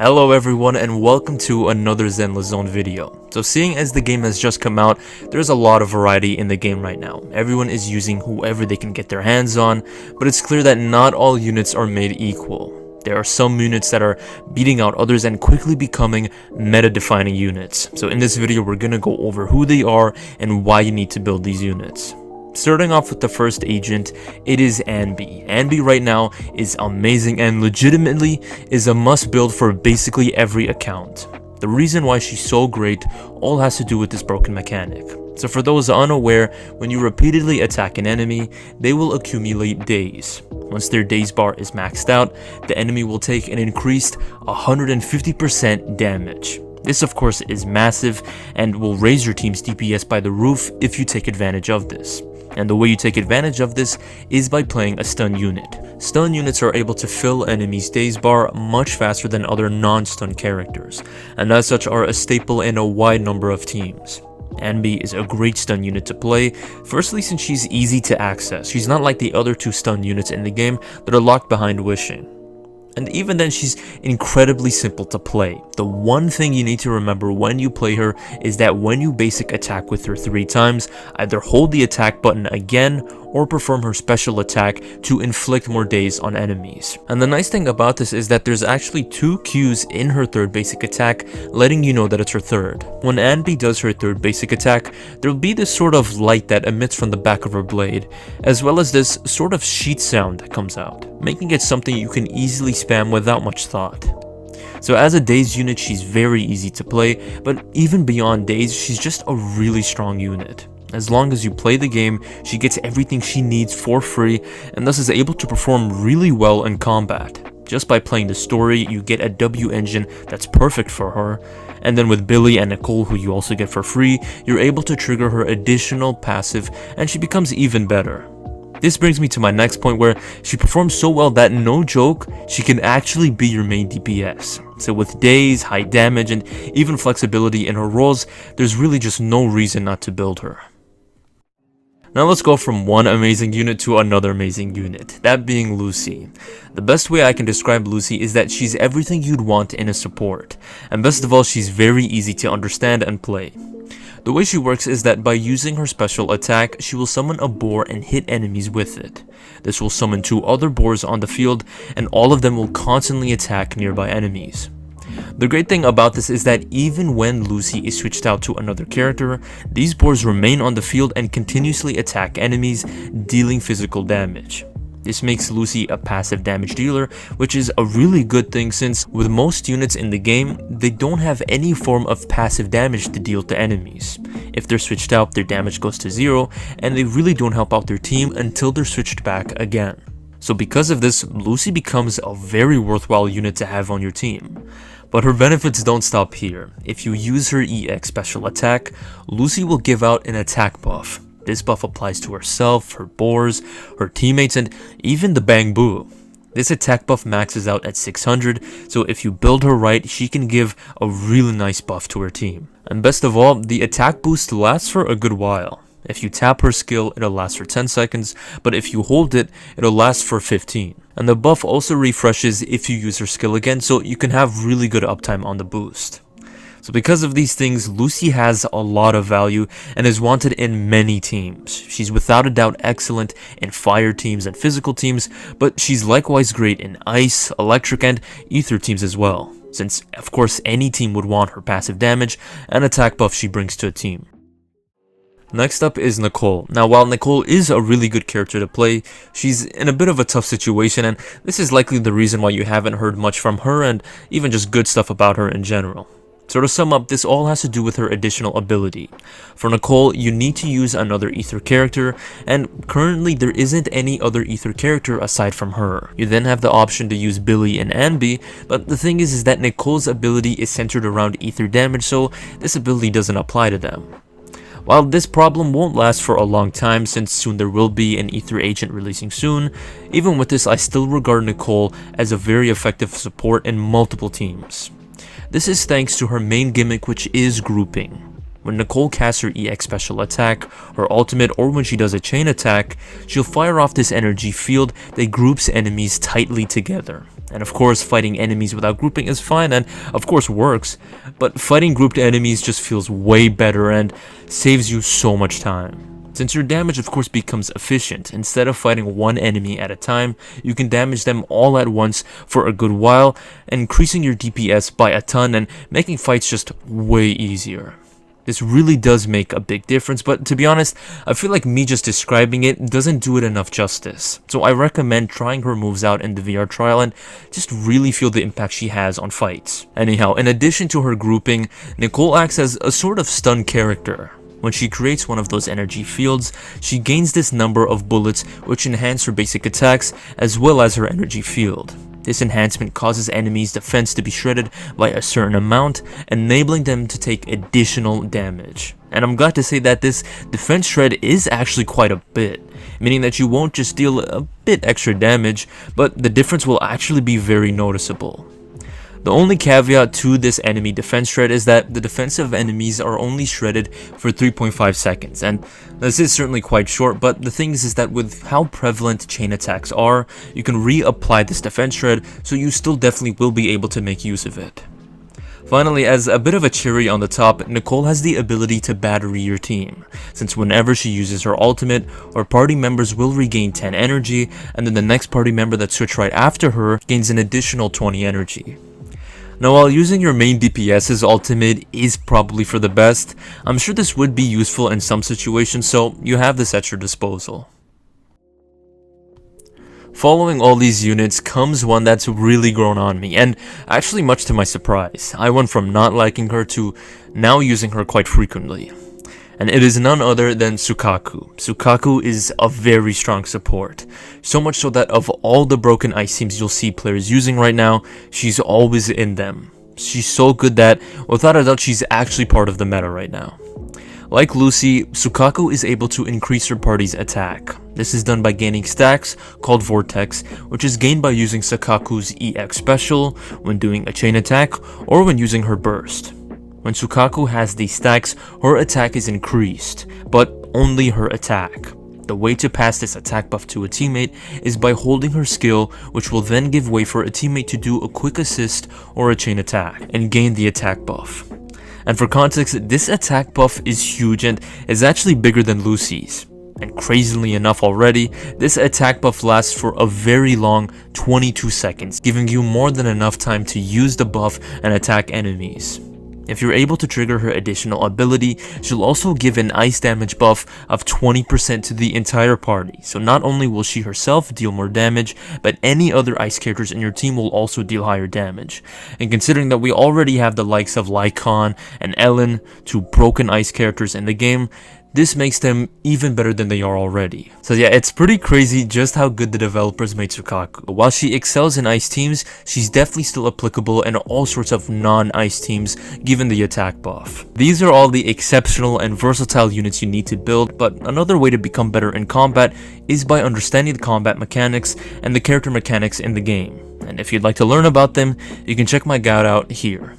Hello everyone and welcome to another Zenless Zone video. So seeing as the game has just come out, there's a lot of variety in the game right now. Everyone is using whoever they can get their hands on, but it's clear that not all units are made equal. There are some units that are beating out others and quickly becoming meta-defining units. So in this video we're gonna go over who they are and why you need to build these units. Starting off with the first agent, it is Anby. Anby right now is amazing and legitimately is a must build for basically every account. The reason why she's so great all has to do with this broken mechanic. So for those unaware, when you repeatedly attack an enemy, they will accumulate days. Once their days bar is maxed out, the enemy will take an increased 150% damage. This of course is massive and will raise your team's DPS by the roof if you take advantage of this. And the way you take advantage of this is by playing a stun unit. Stun units are able to fill enemies' days bar much faster than other non-stun characters, and as such are a staple in a wide number of teams. Anby is a great stun unit to play, firstly since she's easy to access. She's not like the other two stun units in the game that are locked behind wishing. And even then, she's incredibly simple to play. The one thing you need to remember when you play her is that when you basic attack with her 3 times, either hold the attack button again or perform her special attack to inflict more days on enemies. And the nice thing about this is that there's actually 2 Qs in her 3rd basic attack, letting you know that it's her 3rd. When Anby does her 3rd basic attack, there'll be this sort of light that emits from the back of her blade, as well as this sort of sheet sound that comes out, making it something you can easily spam without much thought. So as a daze unit, she's very easy to play, but even beyond daze, she's just a really strong unit. As long as you play the game, she gets everything she needs for free and thus is able to perform really well in combat. Just by playing the story, you get a W engine that's perfect for her, and then with Billy and Nicole, who you also get for free, you're able to trigger her additional passive and she becomes even better. This brings me to my next point where she performs so well that, no joke, she can actually be your main DPS. So with daze, high damage, and even flexibility in her roles, there's really just no reason not to build her. Now let's go from one amazing unit to another amazing unit, that being Lucy. The best way I can describe Lucy is that she's everything you'd want in a support, and best of all, she's very easy to understand and play. The way she works is that by using her special attack, she will summon a boar and hit enemies with it. This will summon 2 other boars on the field, and all of them will constantly attack nearby enemies. The great thing about this is that even when Lucy is switched out to another character, these boars remain on the field and continuously attack enemies, dealing physical damage. This makes Lucy a passive damage dealer, which is a really good thing since with most units in the game, they don't have any form of passive damage to deal to enemies. If they're switched out, their damage goes to 0, and they really don't help out their team until they're switched back again. So because of this, Lucy becomes a very worthwhile unit to have on your team. But her benefits don't stop here. If you use her EX special attack, Lucy will give out an attack buff. This buff applies to herself, her boars, her teammates, and even the Bang Boo. This attack buff maxes out at 600, so if you build her right, she can give a really nice buff to her team. And best of all, the attack boost lasts for a good while. If you tap her skill, it'll last for 10 seconds, but if you hold it, it'll last for 15. And the buff also refreshes if you use her skill again, so you can have really good uptime on the boost. So because of these things, Lucy has a lot of value and is wanted in many teams. She's without a doubt excellent in fire teams and physical teams, but she's likewise great in ice, electric, and ether teams as well, since of course any team would want her passive damage and attack buff she brings to a team. Next up is Nicole. Now while Nicole is a really good character to play, she's in a bit of a tough situation, and this is likely the reason why you haven't heard much from her and even just good stuff about her in general. So to sum up, this all has to do with her additional ability. For Nicole, you need to use another ether character, and currently there isn't any other ether character aside from her. You then have the option to use Billy and Anby, but the thing is that Nicole's ability is centered around ether damage, so this ability doesn't apply to them. While this problem won't last for a long time since soon there will be an ether agent releasing soon, even with this I still regard Nicole as a very effective support in multiple teams. This is thanks to her main gimmick, which is grouping. When Nicole casts her EX special attack, her ultimate, or when she does a chain attack, she'll fire off this energy field that groups enemies tightly together. And of course, fighting enemies without grouping is fine and of course works, but fighting grouped enemies just feels way better and saves you so much time. Since your damage of course becomes efficient, instead of fighting one enemy at a time, you can damage them all at once for a good while, increasing your DPS by a ton and making fights just way easier. This really does make a big difference, but to be honest, I feel like me just describing it doesn't do it enough justice. So I recommend trying her moves out in the VR trial and just really feel the impact she has on fights. Anyhow, in addition to her grouping, Nicole acts as a sort of stun character. When she creates one of those energy fields, she gains this number of bullets which enhance her basic attacks as well as her energy field. This enhancement causes enemies' defense to be shredded by a certain amount, enabling them to take additional damage. And I'm glad to say that this defense shred is actually quite a bit, meaning that you won't just deal a bit extra damage, but the difference will actually be very noticeable. The only caveat to this enemy defense shred is that the defensive enemies are only shredded for 3.5 seconds, and this is certainly quite short, but the thing is that with how prevalent chain attacks are, you can reapply this defense shred, so you still definitely will be able to make use of it. Finally, as a bit of a cherry on the top, Nicole has the ability to battery your team, since whenever she uses her ultimate, her party members will regain 10 energy, and then the next party member that switched right after her gains an additional 20 energy. Now, while using your main DPS's ultimate is probably for the best, I'm sure this would be useful in some situations, so you have this at your disposal. Following all these units comes one that's really grown on me, and actually much to my surprise. I went from not liking her to now using her quite frequently. And it is none other than Sukaku. Sukaku is a very strong support, so much so that of all the broken ice teams you'll see players using right now, she's always in them. She's so good that, without a doubt, she's actually part of the meta right now. Like Lucy, Sukaku is able to increase her party's attack. This is done by gaining stacks called Vortex, which is gained by using Sukaku's EX special when doing a chain attack or when using her burst. When Sukaku has these stacks, her attack is increased, but only her attack. The way to pass this attack buff to a teammate is by holding her skill, which will then give way for a teammate to do a quick assist or a chain attack, and gain the attack buff. And for context, this attack buff is huge and is actually bigger than Lucy's. And crazily enough already, this attack buff lasts for a very long 22 seconds, giving you more than enough time to use the buff and attack enemies. If you're able to trigger her additional ability, she'll also give an ice damage buff of 20% to the entire party, so not only will she herself deal more damage, but any other ice characters in your team will also deal higher damage. And considering that we already have the likes of Lycon and Ellen, two broken ice characters in the game, this makes them even better than they are already. So yeah, it's pretty crazy just how good the developers made Sukaku. While she excels in ice teams, she's definitely still applicable in all sorts of non-ice teams given the attack buff. These are all the exceptional and versatile units you need to build, but another way to become better in combat is by understanding the combat mechanics and the character mechanics in the game. And if you'd like to learn about them, you can check my guide out here.